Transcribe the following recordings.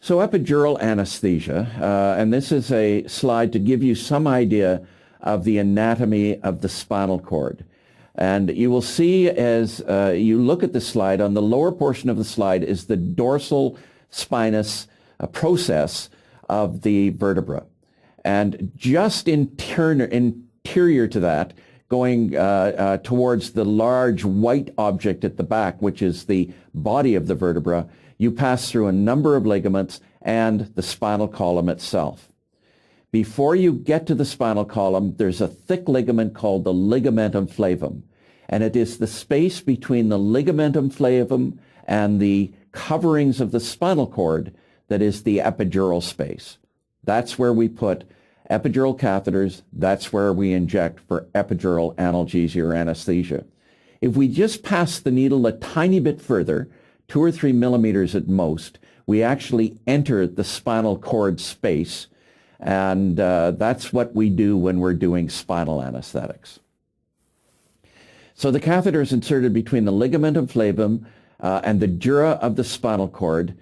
So epidural anesthesia, and this is a slide to give you some idea of the anatomy of the spinal cord. And you will see as you look at the slide, on the lower portion of the slide is the dorsal spinous process of the vertebra. And just interior to that, going towards the large white object at the back, which is the body of the vertebra, you pass through a number of ligaments and the spinal column itself. Before you get to the spinal column, there's a thick ligament called the ligamentum flavum, and it is the space between the ligamentum flavum and the coverings of the spinal cord that is the epidural space. That's where we put epidural catheters. That's where we inject for epidural analgesia or anesthesia. If we just pass the needle a tiny bit further, 2 or 3 millimeters at most, we actually enter the spinal cord space, and that's what we do when we're doing spinal anesthetics. So the catheter is inserted between the ligamentum flavum and the dura of the spinal cord,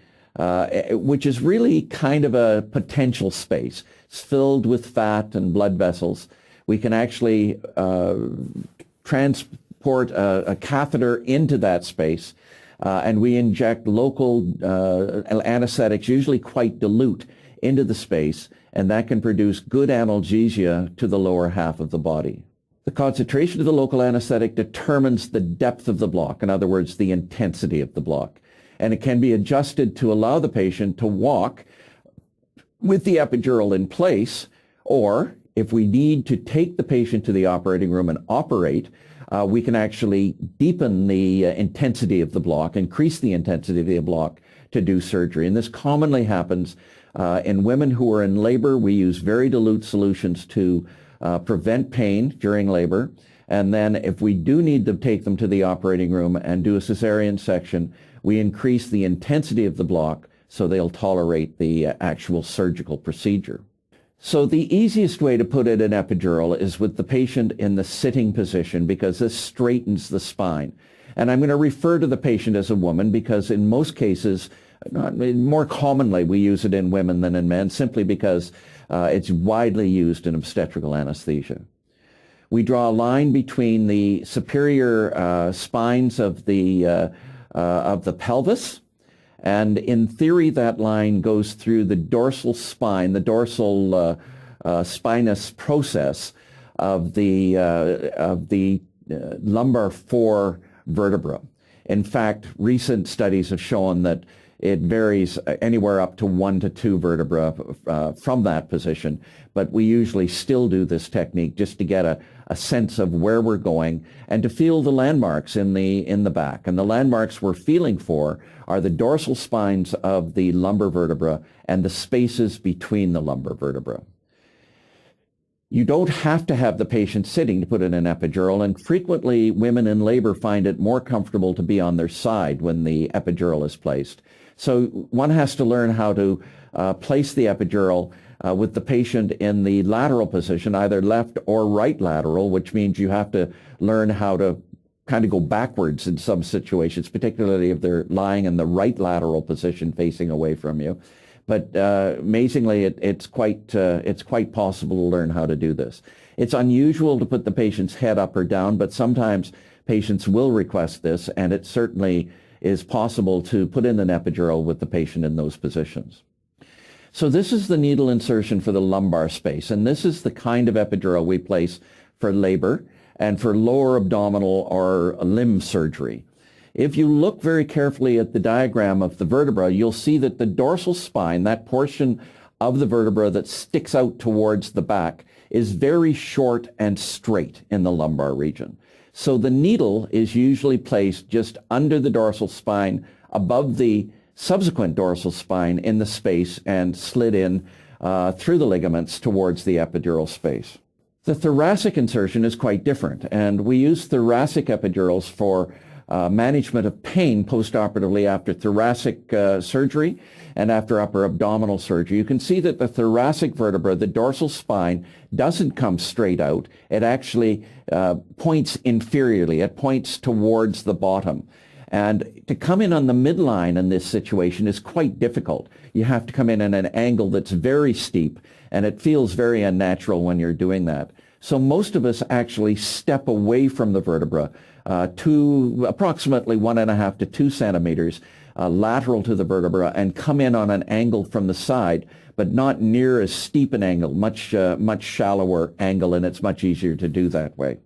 which is really kind of a potential space. It's filled with fat and blood vessels. We can actually transport a catheter into that space, and we inject local anesthetics, usually quite dilute, into the space, and that can produce good analgesia to the lower half of the body. The concentration of the local anesthetic determines the depth of the block, in other words, the intensity of the block. And it can be adjusted to allow the patient to walk with the epidural in place, or if we need to take the patient to the operating room and operate, we can actually deepen the intensity of the block, increase the intensity of the block to do surgery. And this commonly happens in women who are in labor. We use very dilute solutions to prevent pain during labor. And then if we do need to take them to the operating room and do a cesarean section, we increase the intensity of the block so they'll tolerate the actual surgical procedure. So the easiest way to put in an epidural is with the patient in the sitting position, because this straightens the spine. And I'm going to refer to the patient as a woman because in most cases, more commonly we use it in women than in men, simply because it's widely used in obstetrical anesthesia. We draw a line between the superior spines of the pelvis, and in theory that line goes through the dorsal spine, the dorsal spinous process of the lumbar 4 vertebra. In fact, recent studies have shown that it varies anywhere up to 1 to 2 vertebra from that position, but we usually still do this technique just to get a sense of where we're going and to feel the landmarks in the back. And the landmarks we're feeling for are the dorsal spines of the lumbar vertebra and the spaces between the lumbar vertebra. You don't have to have the patient sitting to put in an epidural, and frequently women in labor find it more comfortable to be on their side when the epidural is placed. So one has to learn how to place the epidural with the patient in the lateral position, either left or right lateral, which means you have to learn how to kind of go backwards in some situations, particularly if they're lying in the right lateral position facing away from you. But amazingly, it's quite possible to learn how to do this. It's unusual to put the patient's head up or down, but sometimes patients will request this, and it certainly is possible to put in an epidural with the patient in those positions. So this is the needle insertion for the lumbar space, and this is the kind of epidural we place for labor and for lower abdominal or limb surgery. If you look very carefully at the diagram of the vertebra, you'll see that the dorsal spine, that portion of the vertebra that sticks out towards the back, is very short and straight in the lumbar region. So the needle is usually placed just under the dorsal spine, above the subsequent dorsal spine in the space, and slid in through the ligaments towards the epidural space. The thoracic insertion is quite different, and we use thoracic epidurals for management of pain postoperatively after thoracic surgery and after upper abdominal surgery. You can see that the thoracic vertebra, the dorsal spine, doesn't come straight out. It actually points inferiorly. It points towards the bottom. And to come in on the midline in this situation is quite difficult. You have to come in at an angle that's very steep, and it feels very unnatural when you're doing that. So most of us actually step away from the vertebra to approximately 1.5 to 2 centimeters lateral to the vertebra and come in on an angle from the side, but not near as steep an angle, much shallower angle, and it's much easier to do that way.